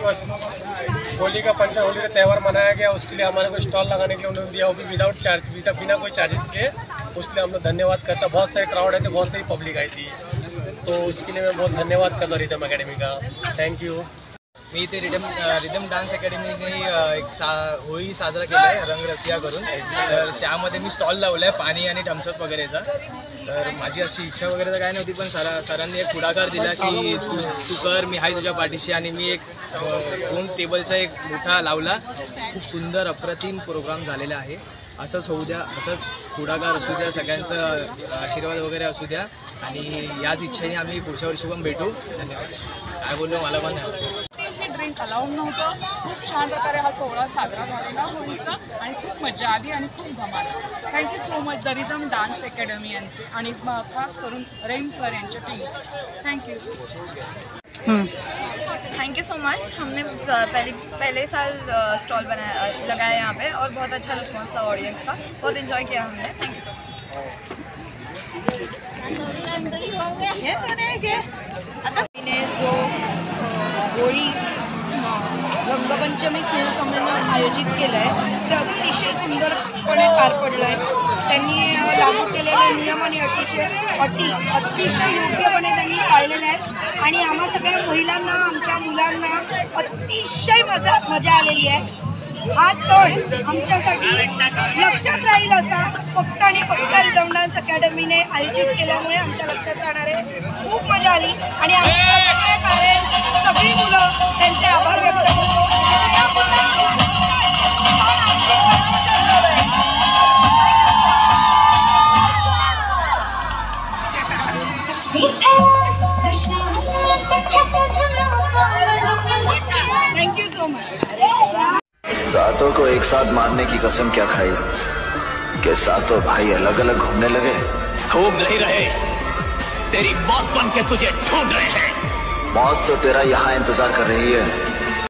बस Holy का function, Holy का त्यौहार मनाया गया, उसके लिए हमारे को स्टॉल लगाने के लिए उन्होंने दिया, वो भी विदाउट चार्ज, बिना कोई चार्जेस के। उसलिए हम लोग धन्यवाद करता। बहुत सारे क्राउड आए थे, बहुत सारी पब्लिक आई थी, तो उसके लिए मैं बहुत धन्यवाद करता रिदम अकॅडमी का। Thank you. मी इथे रिदम डान्स अकॅडमीने एक होळी साजरा केला आहे रंगरसिया करून, तर त्यामध्ये मी स्टॉल लावला आहे पाणी आणि थम्सअप वगैरेचा। तर माझी अशी इच्छा वगैरे तर काय नव्हती, पण सरांनी एक पुढाकार दिला की तू कर, मी आहे तुझ्या पाठीशी, आणि मी एक 2 टेबलचा एक मोठा लावला। खूप सुंदर अप्रतिम प्रोग्राम झालेला आहे। असंच होऊ द्या, असंच पुढाकार असू द्या, सगळ्यांचा आशीर्वाद वगैरे असू द्या, आणि याच इच्छेने आम्ही पुढच्या वर्षी पण भेटू। धन्यवाद। काय बोललो मला पण ड्रिंक अलाउड नव्हतं। खूप छान प्रकारे हा सोहळा साजरा झालेला होळीचा, आणि खूप मजा आली आणि खूप धमाल। Thank you so much the rhythm dance academy यांचे, आणि खास करून रहीम सर यांच्या team. Thank you so much. हमने पहले साल स्टॉल लगाया यहाँ पे, और बहुत अच्छा रिस्पॉन्स था ऑडियंस का, बहुत इन्जॉय किया हमने। Thank you so much. जो होळी रंगपंचमी स्नेहसंमेलन आयोजित केलं आहे ते अतिशय सुंदरपणे पार पडलं आहे। त्यांनी लागू केलेले नियम आणि अटी अतिशय योग्यपणे त्यांनी पाळलेले आहेत, आणि आम्हा सगळ्या महिलांना, आमच्या मुलांना अतिशय मजा आलेली आहे। हा सण आमच्यासाठी लक्षात राहील असा फक्त आणि फक्त रिदम डान्स अकॅडमीने आयोजित केल्यामुळे आमच्या लक्षात राहणार आहे। खूप मजा आली, आणि आमच्या पॅरेंट्स सगळी मुलं त्यांचे आभार व्यक्त करतो। Thank you so much. रातों को एक साथ मारने की कसम क्या खाई कि सातों भाई अलग अलग घूमने लगे। घूम नहीं रहे, तेरी मौत बन के तुझे ढूंढ रहे हैं। मौत तो तेरा यहाँ इंतजार कर रही है।